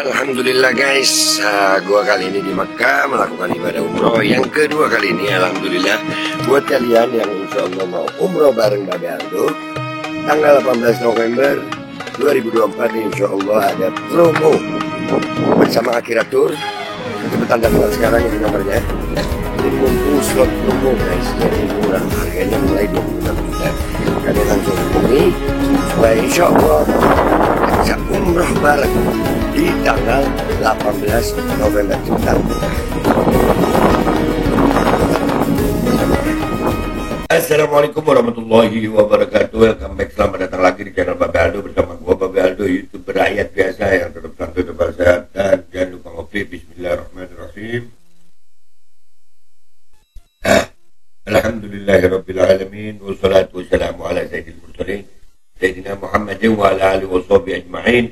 Alhamdulillah guys, gua kali ini di Mekah melakukan ibadah umroh yang kedua kali ini. Alhamdulillah buat kalian yang insya Allah mau umroh bareng Babe Aldo tanggal 18 November 2024 insya Allah ada promo bersama Akhirat Tour. Cepetan daftar sekarang ini nomornya. Ini mumpung slot promo guys, jadi murah, harganya mulai 26 juta. Kalian langsung hubungi supaya insya Allah bisa umroh bareng di tanggal 18 November kita. Assalamualaikum warahmatullahi wabarakatuh. Welcome back, selamat datang lagi di channel Babe Aldo bersama gua Babe Aldo, YouTuber rakyat biasa yang tetap santai, tetap sehat, dan jangan lupa ngopi. Bismillahirrahmanirrahim. Alhamdulillahirrabbilalamin. Wassalatu wassalamu ala sayyidil mursalin Sayyidina Muhammadin wa ala alihi wa sahbihi ajma'in.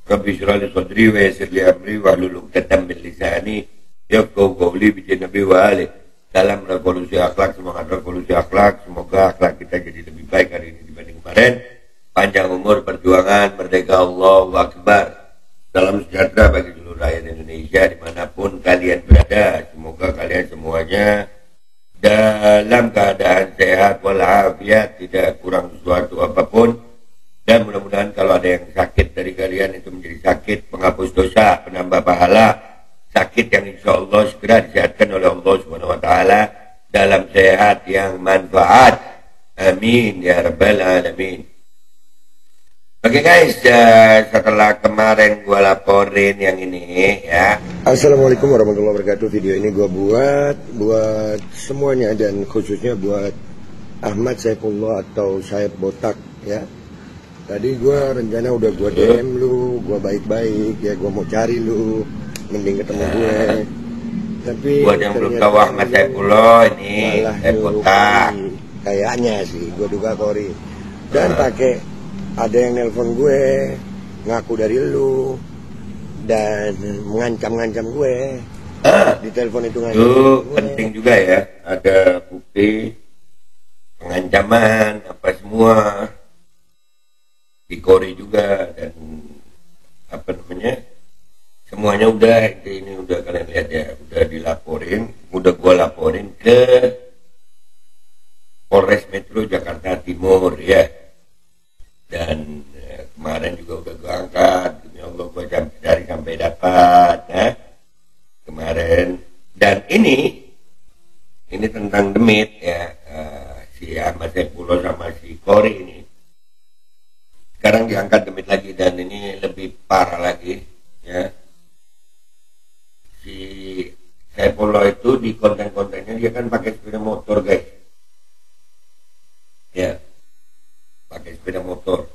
Rabbi shrah li sadri wa yassir li amri wa hlul 'uqdatam min lisani yafqahu qawli bi nabi wa ali. Salam revolusi akhlak, semangat revolusi akhlak. Semoga akhlak kita jadi lebih baik hari ini dibanding kemarin. Panjang umur, perjuangan, merdeka, Allahu Akbar. Salam sejahtera bagi seluruh rakyat Indonesia dimanapun kalian berada. Semoga kalian semuanya dalam keadaan sehat walafiat, tidak kurang sesuatu apapun. Dan mudah-mudahan kalau ada yang sakit dari kalian itu menjadi sakit penghapus dosa, penambah pahala, sakit yang insya Allah segera disehatkan oleh Allah Subhanahu Wa Taala dalam sehat yang manfaat. Amin ya rabbal alamin. Oke guys, setelah kemarin gua laporin yang ini ya. Assalamualaikum warahmatullahi wabarakatuh. Video ini gua buat semuanya dan khususnya buat Ahmad Saifullah atau Saif Botak ya. Tadi gue rencana udah gue DM lu, gue baik-baik ya, gue mau cari lu, mending ketemu gue. Tapi buat yang belum tahu Ahmad Saifullah ini Botak, kayaknya sih gue duga Kori. Dan pakai ada yang nelpon gue, ngaku dari lu dan mengancam-ngancam gue. Di telepon itu ngancam gue. Penting juga ya, ada bukti pengancaman apa semua. Di Kori juga dan apa namanya, semuanya udah ini udah kalian lihat ya, udah dilaporin, udah gua laporin ke Polres Metro Jakarta Timur ya. Dan kemarin juga udah gua angkat, demi Allah gua cari sampai dapat ya kemarin. Dan ini tentang demit ya, si Ahmad Saifullah sama si Kori ini sekarang diangkat demit lagi, dan ini lebih parah lagi ya. Si Saifullah itu di konten-kontennya dia kan pakai sepeda motor guys ya, pakai sepeda motor.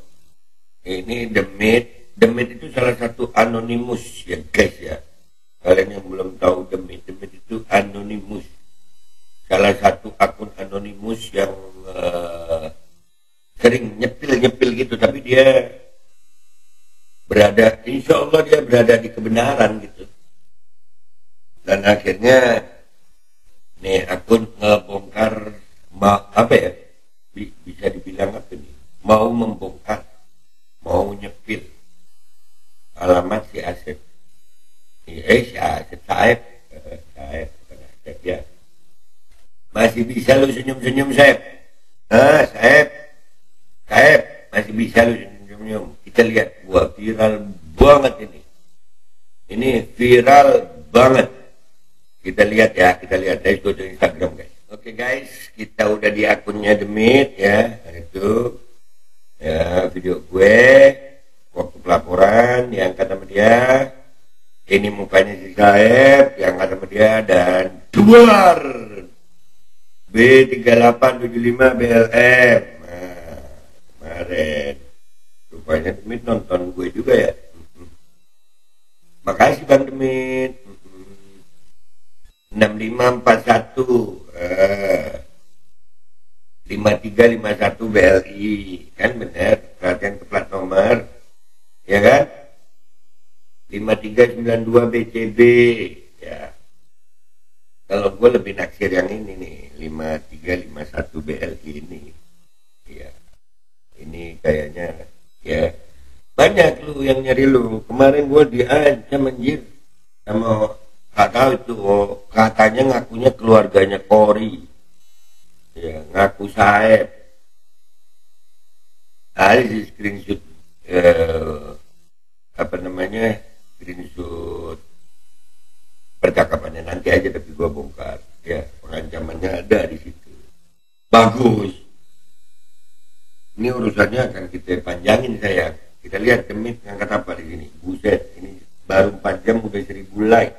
Ini demit itu salah satu anonimus ya guys ya. Kalian yang belum tahu demit itu anonimus, salah satu akun anonimus yang sering nyepil gitu, tapi dia berada, insya Allah dia berada di kebenaran gitu. Dan akhirnya nih akun ngebongkar apa ya, bisa dibilang apa nih, mau membongkar, mau nyepil alamat si Asep. Si Asep Saif ya. Masih bisa lu senyum-senyum Saif? Saif, masih bisa lu senyum-senyum. Kita lihat, gua viral banget ini. Ini viral banget. Kita lihat ya, guys, go to Instagram guys. Oke guys, kita udah di akunnya demit ya. Itu ya video gue waktu pelaporan diangkat sama dia. Ini mukanya si Saif diangkat sama dia, dan duar B3875 BLM. Kemarin rupanya Demit nonton gue juga ya. Makasih Bang Demit. 6541 5351 BLI kan bener, perhatian ke plat nomor ya kan, 5392 BCB ya. Kalau gue lebih naksir yang ini nih, 5351 BLI ini ya. Ini kayaknya ya Banyak lu yang nyari lu. Kemarin gue diancam anjir sama gak tahu itu, katanya ngakunya keluarganya Kori. Ya, ngaku Saeb. Ada sih screenshot apa namanya? Screenshot percakapannya, nanti aja tapi gue bongkar. Ya, pengancamannya ada di situ. Bagus. Ini urusannya akan kita panjangin sayang. Kita lihat Demit ngangkat apa di sini. Buset, ini baru 4 jam udah 1000 like.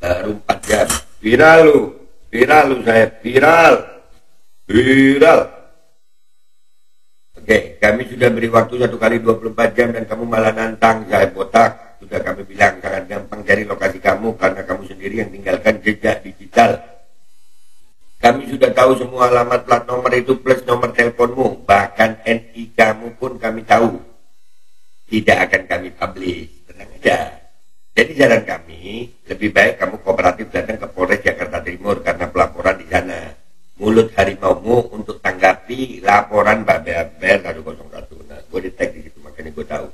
Baru 4 jam. Viral lu saya, viral. Oke, kami sudah beri waktu 1 kali 24 jam dan kamu malah nantang saya botak. Sudah kami bilang sangat gampang cari lokasi kamu karena kamu sendiri yang tinggalkan jejak digital. Kami sudah tahu semua alamat plat nomor itu plus nomor teleponmu. Bahkan NIK kamu pun kami tahu. Tidak akan kami publish. Tenang aja. Jadi saran kami, lebih baik kamu kooperatif datang ke Polres Jakarta Timur karena pelaporan di sana. Mulut harimaumu untuk tanggapi laporan Mbak Beber 101. Nah, gue di tag di situ, makanya gue tahu.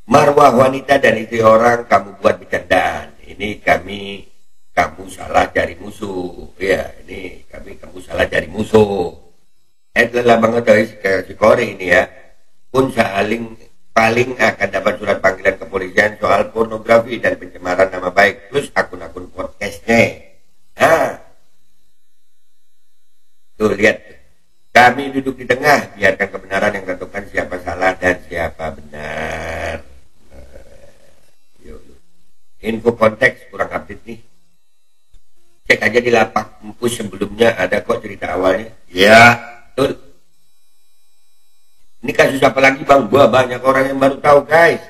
Marwah wanita dan istri orang kamu buat bercandaan. Ini kamu salah cari musuh. Ya, ini kamu salah cari musuh. Lelah banget guys si Kori ini ya. Pun paling akan dapat surat panggilan kepolisian soal pornografi dan pencemaran nama baik plus akun-akun podcastnya. Nah, tuh lihat. Kami duduk di tengah, biarkan kebenaran yang tentukan siapa salah dan siapa benar. Info konteks kurang update nih. Cek aja di lapak empus sebelumnya ada kok cerita awalnya. Ya, betul. Ini kasus apa lagi bang? Gua banyak orang yang baru tahu guys.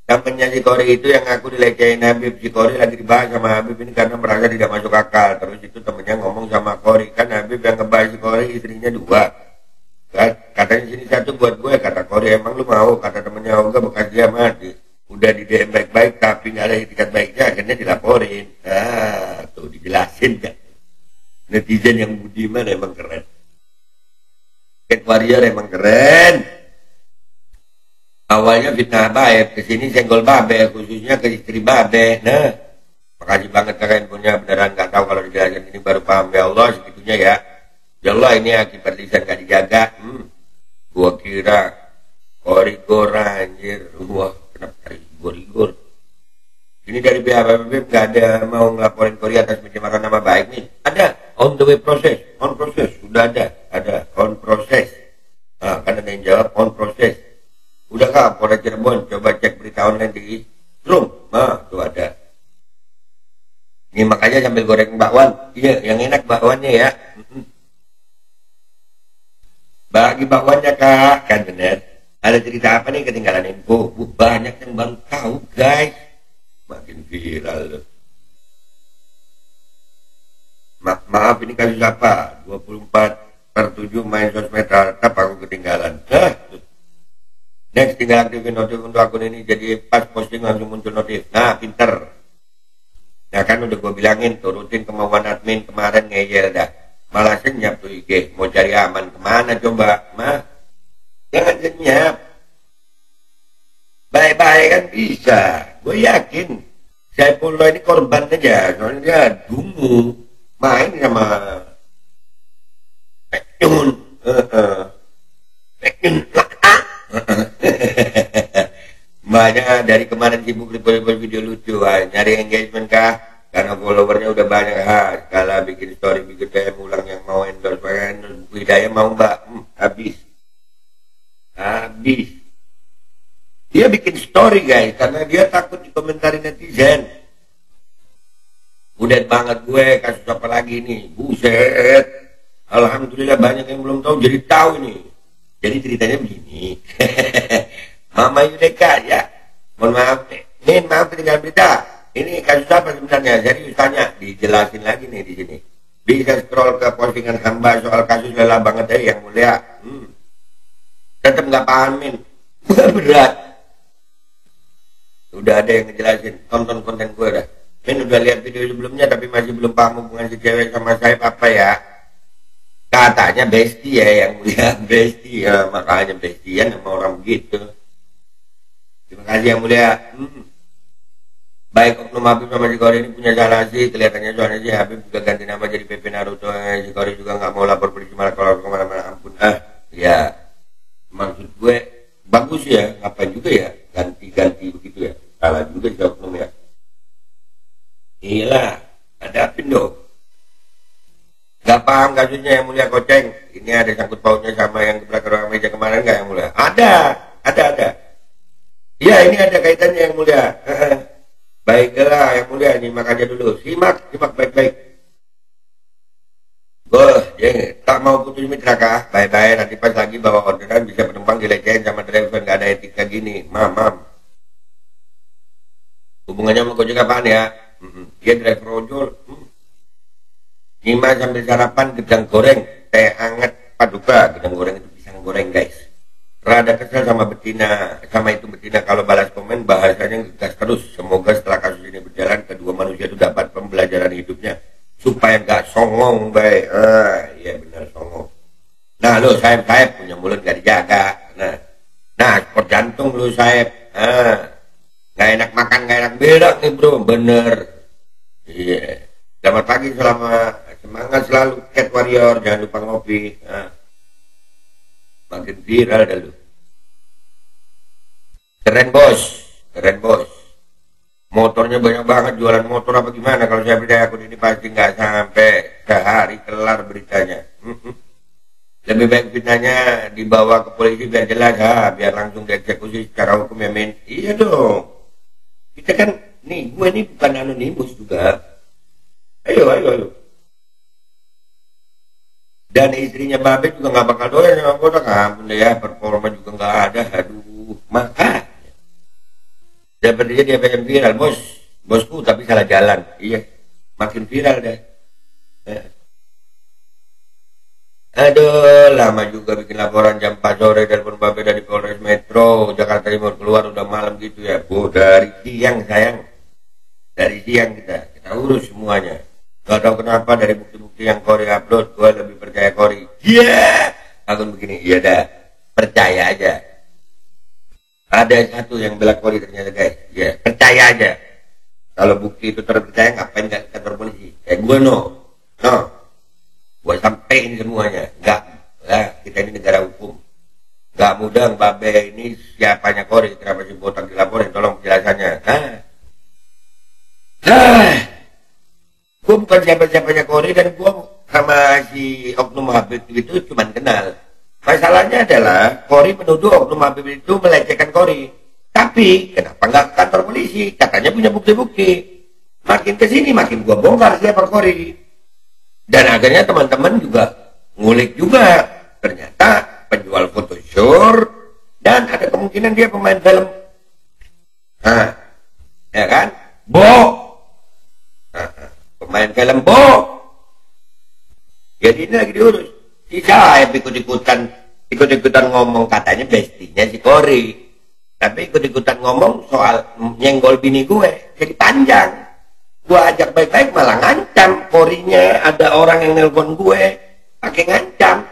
Temennya si Kori itu yang aku dilecehin Habib. Si Kori lagi dibahas sama Habib ini karena merasa tidak masuk akal. Terus itu temennya ngomong sama Kori. Kan Habib yang ngebahas si Kori istrinya 2. Katanya sini 1 buat gue. Kata Kori emang lu mau? Kata temennya Oga bekas dia mati. Udah di DM baik-baik tapi nggak ada etikat baiknya, akhirnya dilaporin. Tuh dijelasin kan. Netizen yang budiman emang keren. Cat Warrior emang keren. Awalnya fitnah Babe, kesini senggol Babe, khususnya ke istri Babe. Nah, makasih banget kalian punya, beneran nggak tahu kalau dijelasin ini baru paham. Ya Allah segitunya ya. Ya Allah ini akibat lisan gak dijaga. Gua kira korigor anjir. Wah, kenapa rigor? Ini dari BHBB nggak ada mau ngelaporin Kori atas pencemaran nama baik nih. Ada on the way proses, sudah ada on proses. Nah, kan ada yang jawab on proses. Udah kak, Polres Cirebon coba cek berita online di Zoom. Nah, tuh ada. Ini makanya sambil goreng bakwan. Iya, yang enak bakwannya ya. Bagi bakwannya kak, kan bener. Ada cerita apa nih ketinggalan info? Banyak yang baru tahu guys. Makin viral loh. Maaf ini kasus apa? 24/7 main sosmed tetap aku ketinggalan. Next tinggal aktifin notif untuk akun ini. Jadi pas posting langsung muncul notif. Nah pinter. Nah kan udah gue bilangin turutin kemauan admin kemarin ngeyel dah. Malah senyap tuh IG. Mau cari aman kemana coba? Jangan senyap. Baik-baik kan bisa. Gue yakin Saifullah ini korban aja. Soalnya dia dungu. Main sama Peknyun. Banyak dari kemarin sibuk repost video lucu. Nyari engagement kah? Karena followernya udah banyak. Kalau bikin story, bikin DM ulang yang mau endorse. Hidayah mau mbak? Habis. Dia bikin story guys karena dia takut dikomentari netizen. Udah banget gue kasus apa lagi nih. Buset. Alhamdulillah banyak yang belum tahu jadi tahu nih. Jadi ceritanya begini. Mama Yudeka ya. Mohon maaf nih. Maaf tinggal berita. Ini kasus apa sebenarnya? Jadi tanya, dijelasin lagi nih di sini. Bisa scroll ke postingan hamba soal kasus lelah banget yang mulia. Tetap nggak pahamin. Berat. Udah ada yang ngejelasin. Tonton konten gue dah. Udah lihat video sebelumnya tapi masih belum paham hubungan si cewek sama saya apa ya. Katanya besti ya yang mulia, besti ya, makanya bestian sama orang begitu. Terima kasih yang mulia. Baik Oknum Habib sama si Kori ini punya salah sih, kelihatannya soalnya si Habib juga ganti nama jadi PP Naruto. Si Kori juga nggak mau lapor polisi malah kalau kemana-mana, ampun. Ya maksud gue bagus ya, ngapain juga ya ganti-ganti begitu ya, salah juga si Oknum ya. Iyalah, hadapin dong. Gak paham kasusnya yang mulia Koceng. Ini ada sangkut pautnya sama yang gebrak ruang meja kemarin nggak yang mulia? Ada. Iya ini ada kaitannya yang mulia. Baiklah yang mulia, nyimak aja dulu. Simak baik-baik. Tak mau putus mitra kah? Baik-baik, nanti pas lagi bawa orderan bisa penumpang dilecehin sama driver, nggak ada etika gini. Mam. Hubungannya sama Gojek apaan ya? Dia driver ojol. Nyimak sambil sarapan gedang goreng, teh hangat paduka. Gedang goreng itu pisang goreng guys. Rada kesel sama betina kalau balas komen bahasanya ngegas terus. Semoga setelah kasus ini berjalan kedua manusia itu dapat pembelajaran hidupnya supaya nggak songong baik. Iya benar songong. Nah lo Saib punya mulut nggak dijaga. Nah sport jantung lo Saib. Nggak enak makan nggak enak berak nih bro, bener. Iya. Selamat pagi, semangat selalu Cat Warrior, jangan lupa ngopi. Makin viral dah lu. Keren bos. Motornya banyak banget, jualan motor apa gimana? Kalau saya beli akun ini pasti nggak sampai sehari kelar beritanya. Lebih baik fitnahnya dibawa ke polisi biar jelas, biar langsung dieksekusi secara hukum ya men. Iya dong. Kita kan, gue ini bukan anonimus juga. Ayo. Dan istrinya Babe juga nggak bakal doyan sama gue, ampun deh ya, performa juga nggak ada, aduh, makanya. Sepertinya dia pengen viral, bosku tapi salah jalan, iya, makin viral deh. Aduh, lama juga bikin laporan jam 4 sore telepon Babe dari Polres Metro Jakarta Timur, keluar udah malam gitu ya, dari siang sayang, dari siang kita urus semuanya. Gak tahu kenapa dari bukti-bukti yang Kori upload, gue lebih percaya Kori. Akun begini, iya dah, percaya aja. Ada satu yang bela Kori ternyata guys, percaya aja. Kalau bukti itu terpercaya, ngapain gak ke kantor polisi? Gue no, gue sampein semuanya. Enggak, kita ini negara hukum. Gak mudah Babe ini siapanya Kori, kenapa si botak dilaporin, tolong penjelasannya. Gue bukan siapa-siapanya Kori dan gue sama si Oknum Habib itu cuma kenal. Masalahnya adalah Kori menuduh Oknum Habib itu melecehkan Kori. Tapi kenapa nggak ke kantor polisi? Katanya punya bukti-bukti. Makin kesini makin gue bongkar siapa Kori. Dan akhirnya teman-teman juga ngulik juga. Ternyata penjual photoshoot dan ada kemungkinan dia pemain film. Ya kan? Pemain film jadi ini lagi diurus. Si saya ikut-ikutan ngomong katanya bestinya si Kori, tapi ikut-ikutan ngomong soal nyenggol bini gue jadi panjang. Gue ajak baik-baik malah ngancam Korinya, ada orang yang nelpon gue pakai ngancam.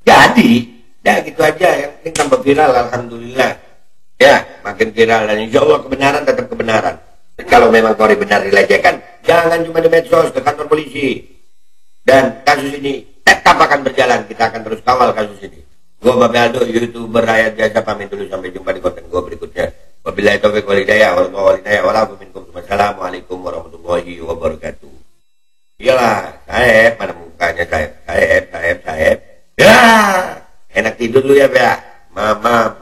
Jadi gitu aja, yang penting tambah viral, alhamdulillah ya, makin viral dan insya Allah kebenaran tetap kebenaran. Dan kalau memang Kori benar dilecehkan, jangan cuma di medsos, ke kantor polisi. Dan kasus ini tetap akan berjalan, kita akan terus kawal kasus ini. Gue Babe Aldo, YouTuber rakyat biasa, pamit dulu, sampai jumpa di konten gue berikutnya. Wabillahi taufiq wal hidayah, wassalamualaikum warahmatullahi wabarakatuh. Iyalah, Saeb, mana mukanya Saeb. Ya, enak tidur dulu ya, Pak. Mamam.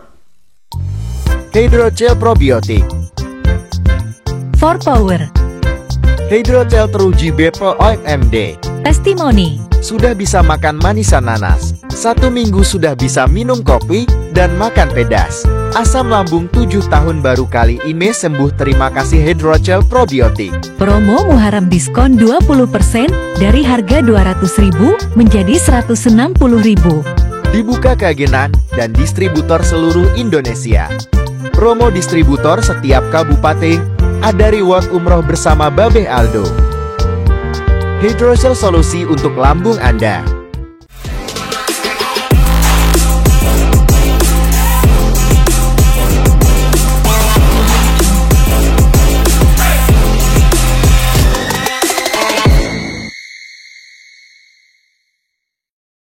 Hydrogel probiotik For Power. Hydrogel teruji BPOM OMD. Testimoni. Sudah bisa makan manisan nanas. 1 minggu sudah bisa minum kopi dan makan pedas. Asam lambung 7 tahun baru kali ini sembuh. Terima kasih Hydrogel probiotik. Promo Muharram diskon 20% dari harga 200.000 menjadi 160.000. Dibuka keagenan dan distributor seluruh Indonesia. Promo distributor setiap kabupaten. Ada reward umroh bersama Babe Aldo. Hydrocell solusi untuk lambung Anda.